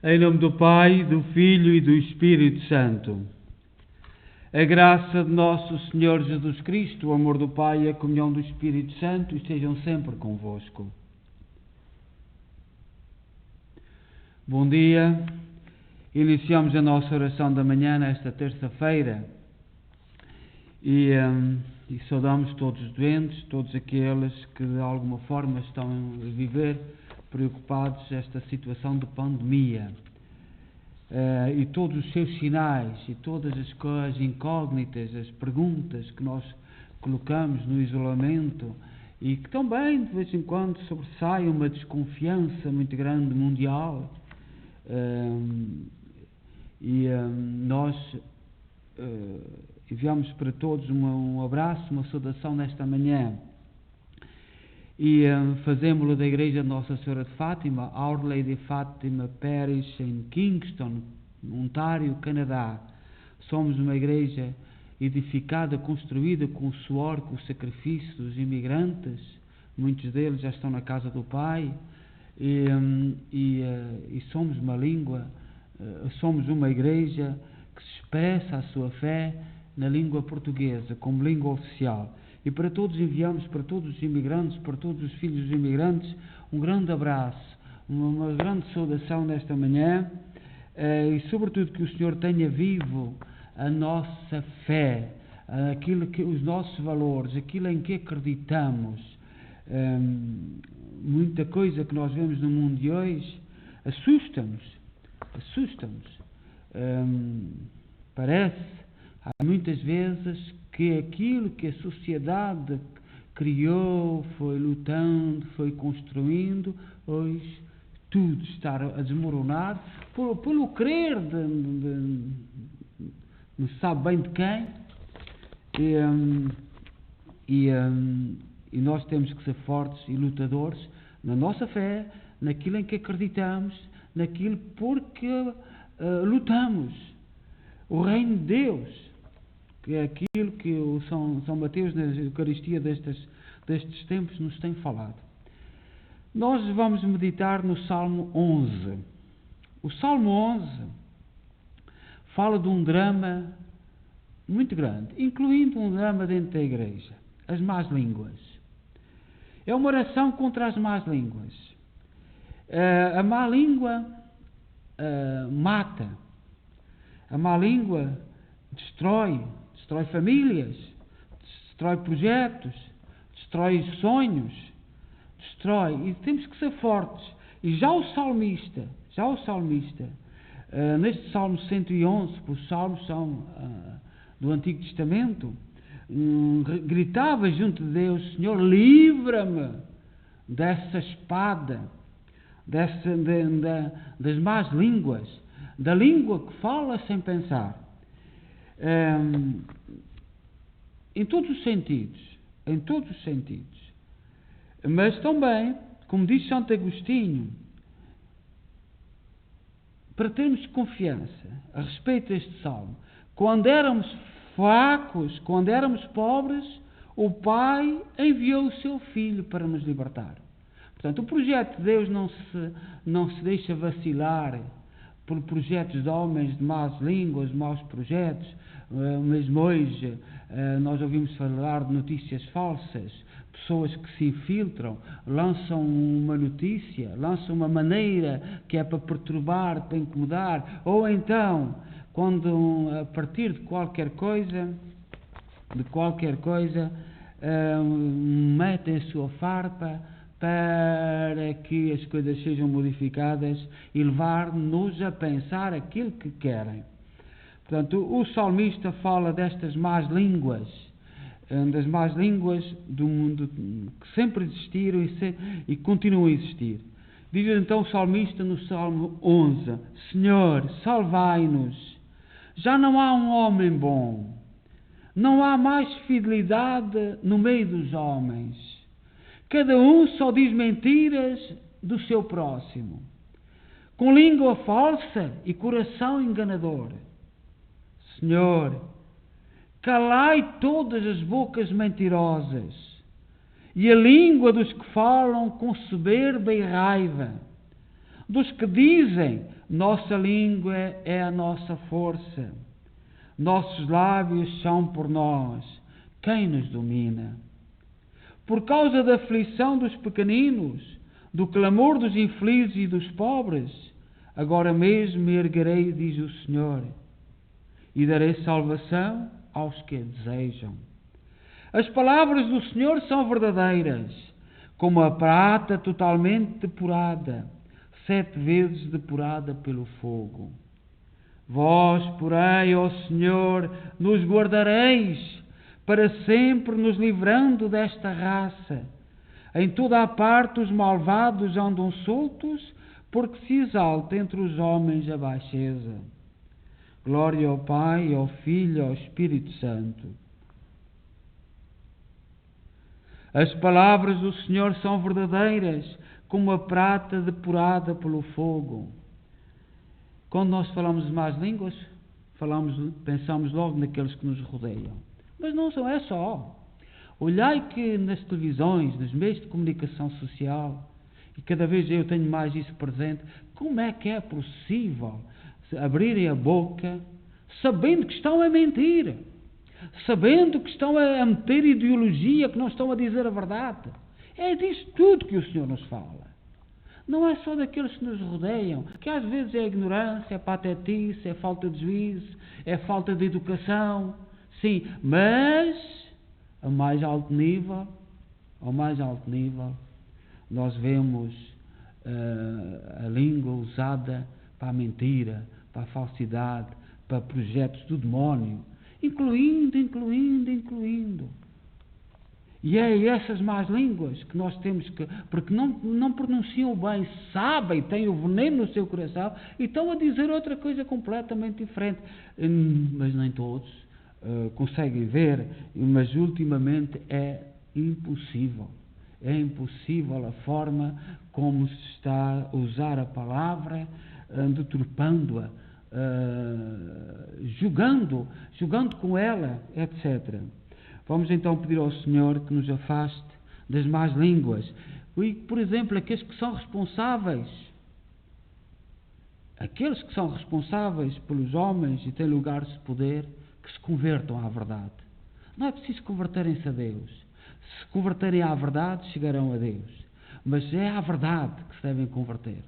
Em nome do Pai, do Filho e do Espírito Santo. A graça de nosso Senhor Jesus Cristo, o amor do Pai e a comunhão do Espírito Santo estejam sempre convosco. Bom dia. Iniciamos a nossa oração da manhã nesta terça-feira e saudamos todos os doentes, todos aqueles que de alguma forma estão a viver preocupados esta situação de pandemia e todos os seus sinais e todas as incógnitas, as perguntas que nós colocamos no isolamento e que também de vez em quando sobressai uma desconfiança muito grande mundial. Nós enviamos para todos um abraço, uma saudação nesta manhã e fazemos-lo da Igreja de Nossa Senhora de Fátima, Our Lady Fátima Parish em Kingston, Ontário, Canadá. Somos uma igreja edificada, construída com o suor, com o sacrifício dos imigrantes. Muitos deles já estão na casa do Pai e somos somos uma igreja que se expressa a sua fé na língua portuguesa como língua oficial. E para todos enviamos, para todos os imigrantes, para todos os filhos dos imigrantes, um grande abraço, uma grande saudação nesta manhã e sobretudo que o Senhor tenha vivo a nossa fé, os nossos valores, aquilo em que acreditamos. Muita coisa que nós vemos no mundo de hoje assusta-nos. Parece, há muitas vezes, que aquilo que a sociedade criou, foi lutando, foi construindo, hoje tudo está a desmoronar pelo querer não se sabe bem de quem, e nós temos que ser fortes e lutadores na nossa fé, naquilo em que acreditamos, naquilo porque lutamos. O reino de Deus, que é aquilo que o São Mateus na Eucaristia destes tempos nos tem falado. Nós vamos meditar no Salmo 11. O Salmo 11 fala de um drama muito grande, incluindo um drama dentro da igreja, as más línguas. É uma oração contra as más línguas. A má língua mata. A má língua destrói famílias, destrói projetos, destrói sonhos, e temos que ser fortes. E já o salmista, neste Salmo 111, que os salmos são do Antigo Testamento, gritava junto de Deus: Senhor, livra-me dessa espada, das más línguas, da língua que fala sem pensar. Em todos os sentidos, mas também, como diz Santo Agostinho, para termos confiança a respeito deste salmo, quando éramos fracos, quando éramos pobres, o Pai enviou o seu Filho para nos libertar. Portanto, o projeto de Deus não se deixa vacilar por projetos de homens de más línguas, maus projetos. Mesmo hoje nós ouvimos falar de notícias falsas, pessoas que se infiltram, lançam uma notícia, lançam uma maneira que é para perturbar, para incomodar, ou então, quando a partir de qualquer coisa, metem a sua farpa para que as coisas sejam modificadas e levar-nos a pensar aquilo que querem. Portanto, o salmista fala destas más línguas, das más línguas do mundo que sempre existiram e continuam a existir. Diz então o salmista no Salmo 11: Senhor, salvai-nos. Já não há um homem bom, não há mais fidelidade no meio dos homens. Cada um só diz mentiras do seu próximo, com língua falsa e coração enganador. Senhor, calai todas as bocas mentirosas e a língua dos que falam com soberba e raiva. dos que dizem: nossa língua é a nossa força, nossos lábios são por nós, quem nos domina? Por causa da aflição dos pequeninos, do clamor dos infelizes e dos pobres, agora mesmo me erguerei, diz o Senhor, e darei salvação aos que a desejam. As palavras do Senhor são verdadeiras, como a prata totalmente depurada, 7 vezes depurada pelo fogo. Vós, porém, ó Senhor, nos guardareis, para sempre nos livrando desta raça. Em toda a parte os malvados andam soltos, porque se exalta entre os homens a baixeza. Glória ao Pai, ao Filho e ao Espírito Santo. As palavras do Senhor são verdadeiras, como a prata depurada pelo fogo. Quando nós falamos de más línguas, pensamos logo naqueles que nos rodeiam. Mas não é só. Olhai que nas televisões, nos meios de comunicação social, e cada vez eu tenho mais isso presente, como é que é possível abrirem a boca sabendo que estão a mentir, sabendo que estão a meter ideologia, que não estão a dizer a verdade? É disso tudo que o Senhor nos fala. Não é só daqueles que nos rodeiam, que às vezes é ignorância, é patetice, é falta de juízo, é falta de educação. Sim, mas ao mais alto nível, nós vemos a língua usada para a mentira, para a falsidade, para projetos do demónio, incluindo. E é essas más línguas que nós temos que... Porque não pronunciam bem, sabem, têm o veneno no seu coração e estão a dizer outra coisa completamente diferente. Mas nem todos conseguem ver, mas ultimamente é impossível. É impossível a forma como se está a usar a palavra, deturpando-a, jogando com ela, etc. Vamos então pedir ao Senhor que nos afaste das más línguas. E, por exemplo, aqueles que são responsáveis pelos homens e têm lugares de poder, que se convertam à verdade. Não é preciso converterem-se a Deus. Se converterem à verdade, chegarão a Deus. Mas é à verdade que se devem converter.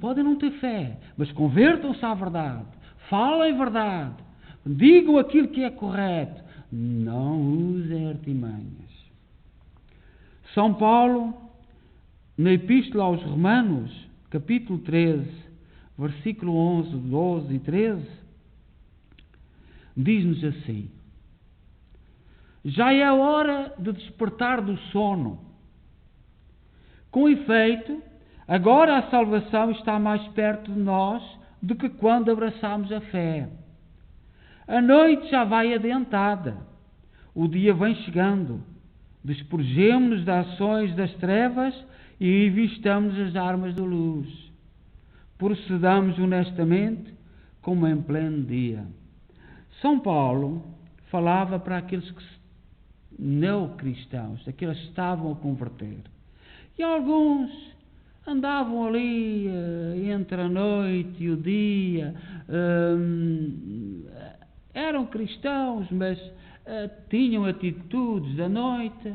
Podem não ter fé, mas convertam-se à verdade. Falem verdade. Digam aquilo que é correto. Não usem artimanhas. São Paulo, na Epístola aos Romanos, capítulo 13, versículo 11, 12 e 13, diz-nos assim: já é a hora de despertar do sono. Com efeito, agora a salvação está mais perto de nós do que quando abraçámos a fé. A noite já vai adiantada, o dia vem chegando. Despojemo-nos das ações das trevas e vistamos as armas da luz. Procedamos honestamente como em pleno dia. São Paulo falava para aqueles neocristãos, aqueles que estavam a converter. E alguns andavam ali entre a noite e o dia, eram cristãos, mas tinham atitudes da noite.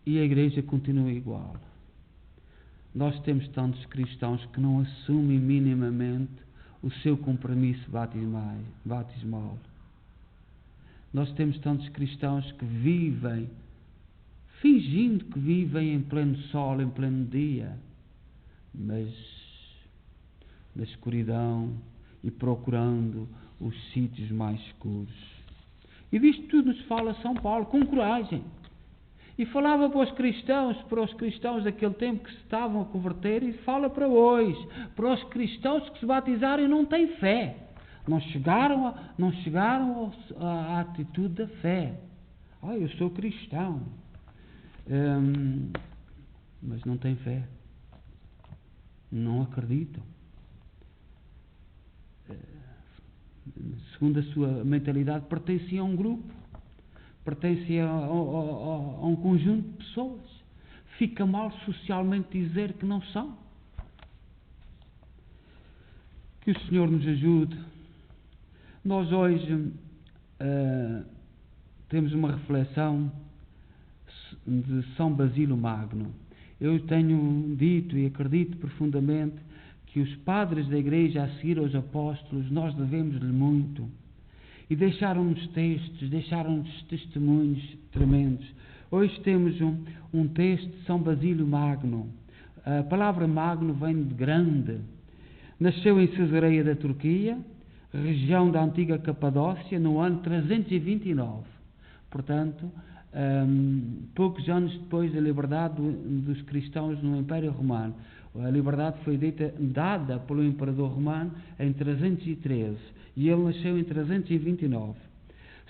E a igreja continua igual. Nós temos tantos cristãos que não assumem minimamente o seu compromisso batismal. Nós temos tantos cristãos que vivem, fingindo que vivem em pleno sol, em pleno dia, mas na escuridão e procurando os sítios mais escuros. E disto tudo nos fala São Paulo, com coragem. E falava para os cristãos daquele tempo que se estavam a converter, e fala para hoje, para os cristãos que se batizaram e não têm fé. Não chegaram à atitude da fé. Eu sou cristão. Mas não têm fé. Não acreditam. Segundo a sua mentalidade, pertenciam a um grupo. Pertencem a um conjunto de pessoas. fica mal socialmente dizer que não são. Que o Senhor nos ajude. Nós hoje temos uma reflexão de São Basílio Magno. Eu tenho dito e acredito profundamente que os padres da Igreja, a seguir aos apóstolos, nós devemos-lhe muito. E deixaram-nos textos, deixaram-nos testemunhos tremendos. Hoje temos um texto de São Basílio Magno. A palavra Magno vem de grande. Nasceu em Cesareia da Turquia, região da antiga Capadócia, no ano 329. Portanto, poucos anos depois da liberdade dos cristãos no Império Romano. A liberdade foi dada pelo Imperador Romano em 313 e ele nasceu em 329.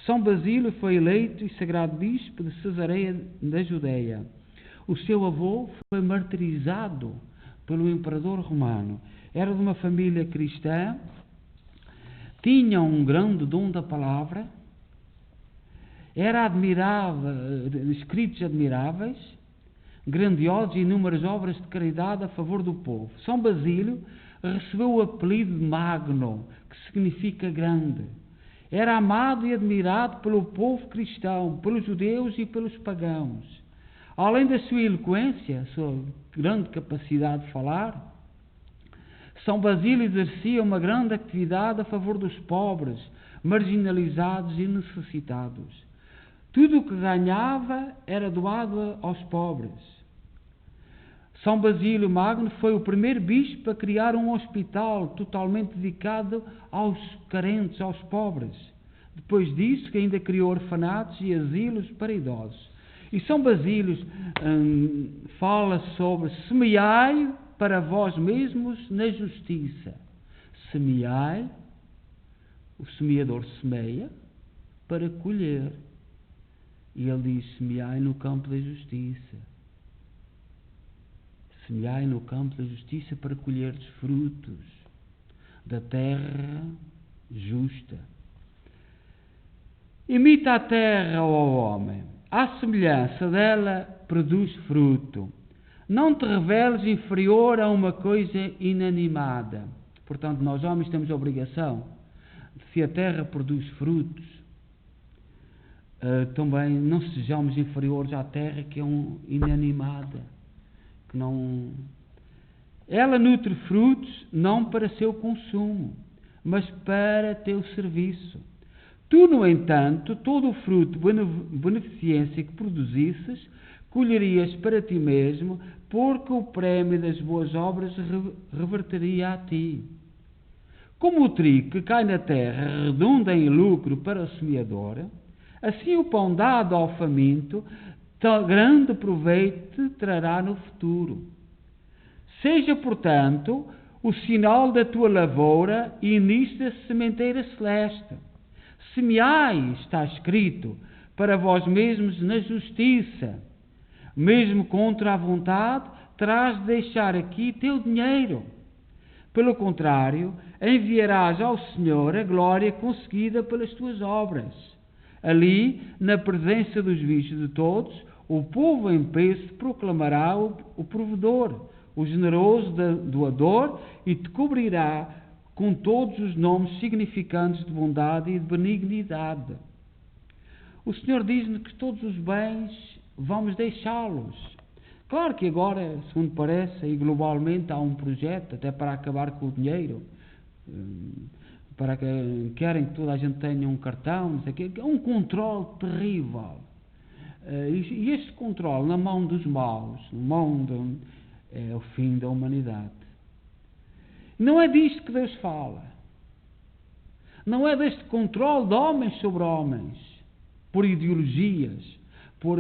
São Basílio foi eleito e sagrado bispo de Cesareia da Judeia. O seu avô foi martirizado pelo Imperador Romano. Era de uma família cristã, tinha um grande dom da palavra, era admirável, escritos admiráveis, grandiosos e inúmeras obras de caridade a favor do povo. São Basílio recebeu o apelido de Magno, que significa grande. Era amado e admirado pelo povo cristão, pelos judeus e pelos pagãos. Além da sua eloquência, sua grande capacidade de falar, São Basílio exercia uma grande atividade a favor dos pobres, marginalizados e necessitados. Tudo o que ganhava era doado aos pobres. São Basílio Magno foi o primeiro bispo a criar um hospital totalmente dedicado aos carentes, aos pobres. Depois disso, que ainda criou orfanatos e asilos para idosos. E São Basílio fala sobre semeai para vós mesmos na justiça. Semeai, o semeador semeia para colher. E ele diz, semeai no campo da justiça. Semeai no campo da justiça para colher os frutos da terra justa. Imita a terra, ó homem, à semelhança dela produz fruto. Não te reveles inferior a uma coisa inanimada. Portanto, nós homens temos a obrigação, se a terra produz frutos, também não sejamos inferiores à terra que é inanimada. Que não... Ela nutre frutos não para seu consumo, mas para teu serviço. Tu, no entanto, todo o fruto de beneficência que produzisses, colherias para ti mesmo, porque o prémio das boas obras reverteria a ti. Como o trigo que cai na terra redunda em lucro para o semeador, assim o pão dado ao faminto, grande proveito te trará no futuro. Seja, portanto, o sinal da tua lavoura e nisto da sementeira celeste. Semeai, está escrito, para vós mesmos na justiça. Mesmo contra a vontade, terás de deixar aqui teu dinheiro. Pelo contrário, enviarás ao Senhor a glória conseguida pelas tuas obras. Ali, na presença dos vistos de todos, o povo em peso proclamará o provedor, o generoso doador, e te cobrirá com todos os nomes significantes de bondade e de benignidade. O Senhor diz-nos que todos os bens vamos deixá-los. Claro que agora, segundo parece, e globalmente há um projeto até para acabar com o dinheiro, para que querem que toda a gente tenha um cartão, não sei o quê. É um controle terrível. E este controle na mão dos maus, é o fim da humanidade. Não é disto que Deus fala. Não é deste controle de homens sobre homens, por ideologias, por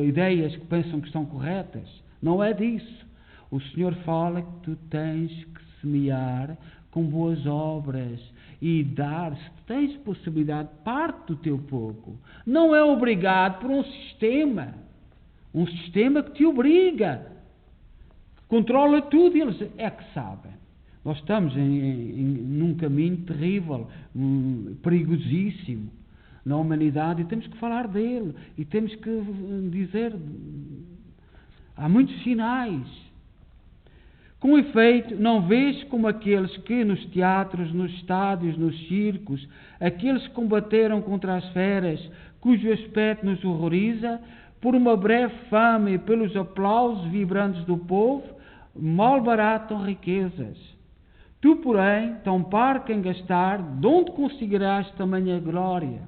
ideias que pensam que estão corretas. Não é disso. O Senhor fala que tu tens que semear com boas obras e dar, se tu tens possibilidade, parte do teu pouco. Não é obrigado por um sistema que te obriga, que controla tudo, e eles é que sabem. Nós estamos num caminho terrível, perigosíssimo na humanidade, e temos que falar dele, e temos que dizer Há muitos sinais. Com efeito, não vês como aqueles que nos teatros, nos estádios, nos circos, aqueles que combateram contra as feras, cujo aspecto nos horroriza, por uma breve fama e pelos aplausos vibrantes do povo, malbaratam riquezas. Tu, porém, tão parco em gastar, de onde conseguirás tamanha glória?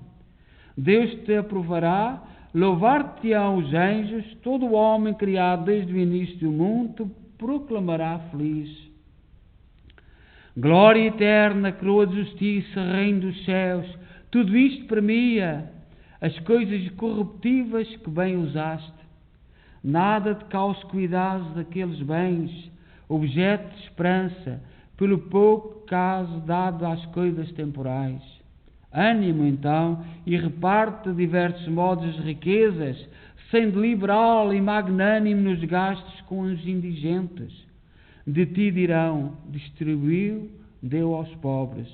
Deus te aprovará, louvar-te-ão os anjos, todo o homem criado desde o início do mundo proclamará feliz. Glória eterna, coroa de justiça, reino dos céus, tudo isto premia as coisas corruptíveis que bem usaste. Nada te cause cuidados daqueles bens, objeto de esperança, pelo pouco caso dado às coisas temporais. Ânimo, então, e reparte de diversos modos as riquezas, sendo liberal e magnânimo nos gastos com os indigentes. De ti dirão, distribuiu, deu aos pobres,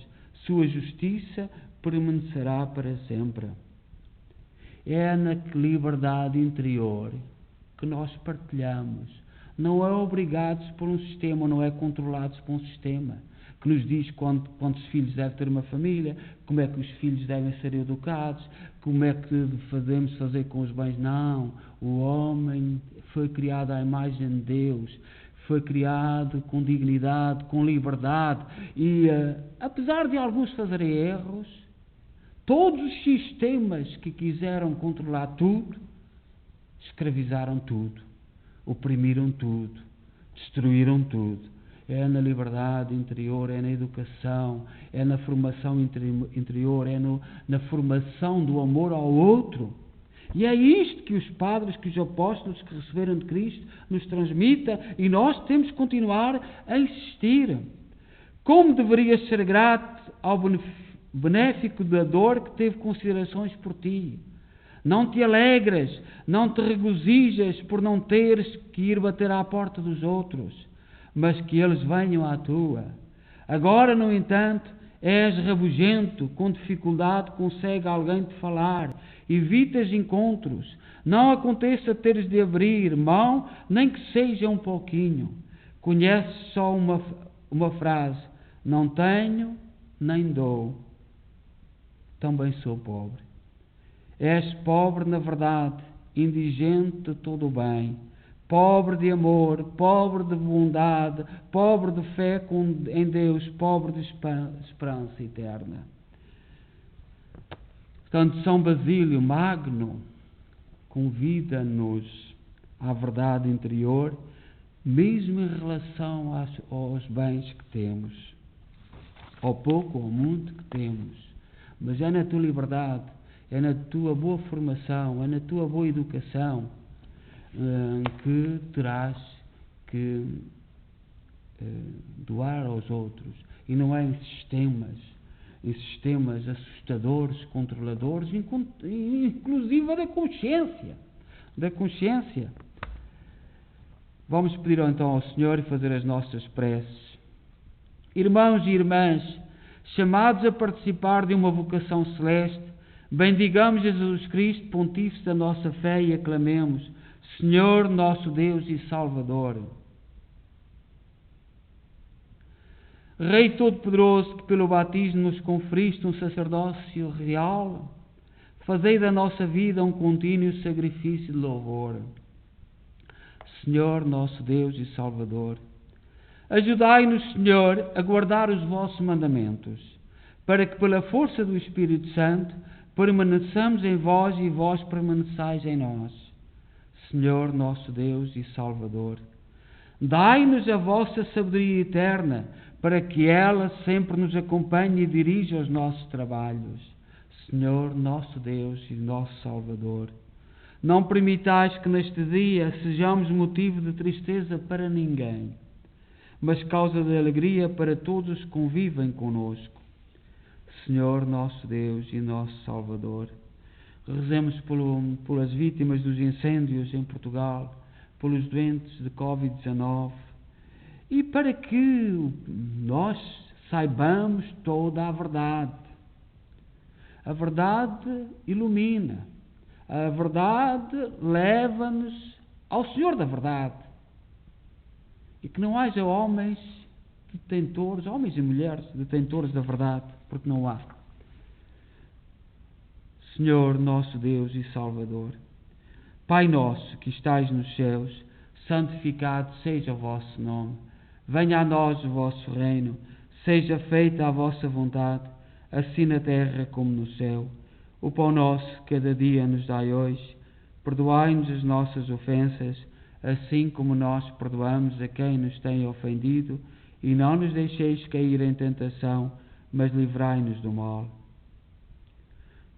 sua justiça permanecerá para sempre. É na liberdade interior que nós partilhamos. Não é obrigados por um sistema, não é controlados por um sistema que nos diz quantos filhos deve ter uma família, como é que os filhos devem ser educados, como é que devemos fazer com os bens. Não, o homem foi criado à imagem de Deus, foi criado com dignidade, com liberdade e, apesar de alguns fazerem erros, todos os sistemas que quiseram controlar tudo, escravizaram tudo, oprimiram tudo, destruíram tudo. É na liberdade interior, é na educação, é na formação interior, é na formação do amor ao outro. E é isto que os padres, que os apóstolos que receberam de Cristo nos transmitem, e nós temos que continuar a insistir. Como deverias ser grato ao benéfico dador que teve considerações por ti? Não te alegras, não te regozijas por não teres que ir bater à porta dos outros, mas que eles venham à tua. Agora, no entanto, és rabugento, com dificuldade consegue alguém te falar, evitas encontros, não aconteça teres de abrir mão, nem que seja um pouquinho. Conheces só uma frase: não tenho, nem dou, também sou pobre. És pobre na verdade, indigente de todo o bem, pobre de amor, pobre de bondade, pobre de fé em Deus, pobre de esperança eterna. Portanto, São Basílio Magno convida-nos à verdade interior, mesmo em relação aos bens que temos, ao pouco ou muito que temos. Mas é na tua liberdade, é na tua boa formação, é na tua boa educação que terás que doar aos outros, e não é em sistemas assustadores, controladores, inclusive da consciência. Vamos pedir então ao Senhor e fazer as nossas preces. Irmãos e irmãs, chamados a participar de uma vocação celeste, bendigamos Jesus Cristo, pontífice da nossa fé, e aclamemos: Senhor, nosso Deus e Salvador. Rei Todo-Poderoso, que pelo batismo nos conferiste um sacerdócio real, fazei da nossa vida um contínuo sacrifício de louvor. Senhor, nosso Deus e Salvador, ajudai-nos, Senhor, a guardar os vossos mandamentos, para que pela força do Espírito Santo permaneçamos em vós e vós permaneçais em nós. Senhor, nosso Deus e Salvador, dai-nos a vossa sabedoria eterna, para que ela sempre nos acompanhe e dirija os nossos trabalhos. Senhor, nosso Deus e nosso Salvador, não permitais que neste dia sejamos motivo de tristeza para ninguém, mas causa de alegria para todos que convivem conosco. Senhor, nosso Deus e nosso Salvador, rezemos pelas vítimas dos incêndios em Portugal, pelos doentes de Covid-19, e para que nós saibamos toda a verdade. A verdade ilumina, a verdade leva-nos ao Senhor da verdade. E que não haja homens detentores, homens e mulheres detentores da verdade, porque não há. Senhor nosso Deus e Salvador, Pai nosso que estais nos céus, santificado seja o vosso nome. Venha a nós o vosso reino, seja feita a vossa vontade, assim na terra como no céu. O pão nosso cada dia nos dai hoje. Perdoai-nos as nossas ofensas, assim como nós perdoamos a quem nos tem ofendido, e não nos deixeis cair em tentação, mas livrai-nos do mal.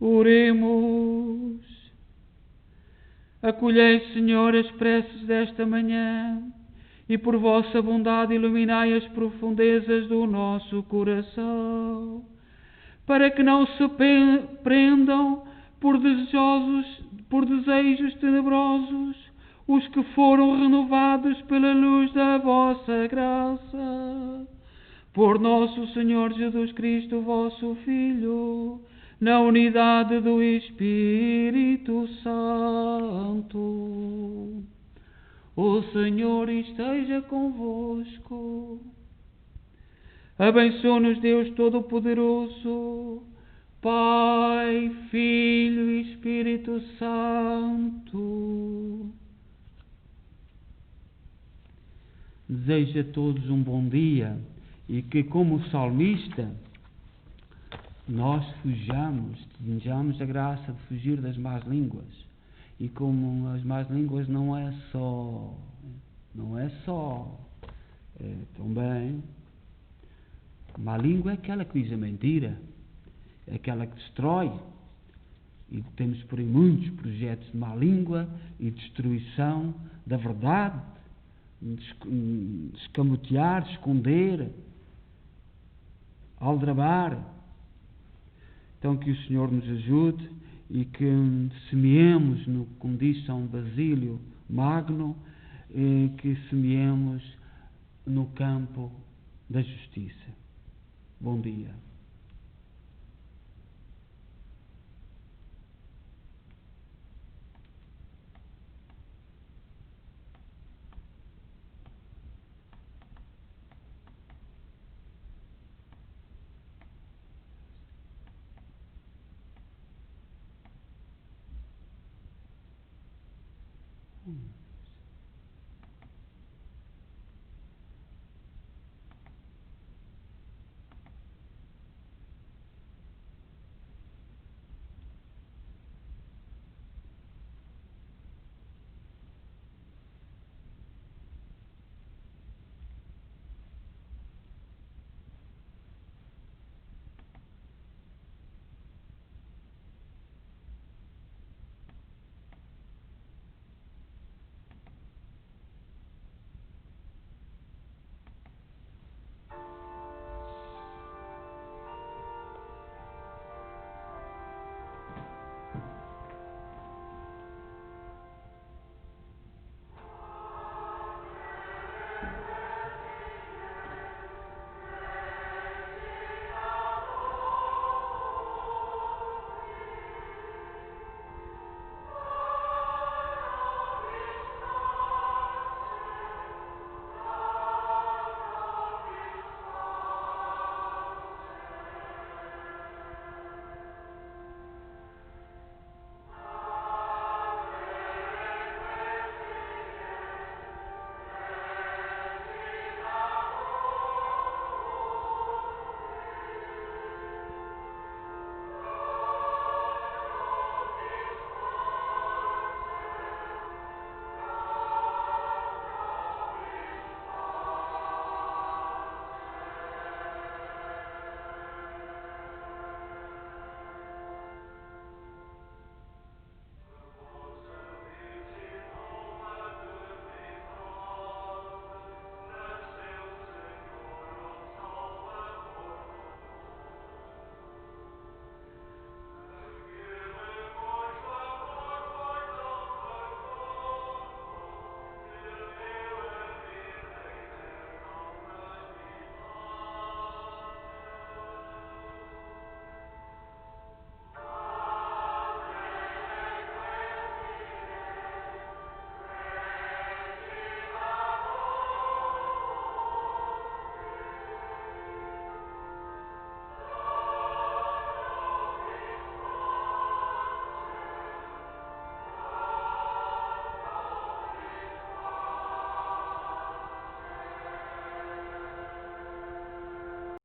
Oremos. Acolhei, Senhor, as preces desta manhã e por vossa bondade iluminai as profundezas do nosso coração, para que não se prendam por desejos tenebrosos os que foram renovados pela luz da vossa graça. Por nosso Senhor Jesus Cristo, vosso Filho, na unidade do Espírito Santo. O Senhor esteja convosco. Abençoe-nos Deus Todo-Poderoso, Pai, Filho e Espírito Santo. Desejo a todos um bom dia e que, como o salmista, nós tenhamos a graça de fugir das más línguas. E como as más línguas não é só também, má língua é aquela que diz a mentira, é aquela que destrói. E temos por aí muitos projetos de má língua e destruição da verdade, escamotear, esconder, aldrabar. Então que o Senhor nos ajude e que semeemos, como diz São Basílio Magno, que semeemos no campo da justiça. Bom dia.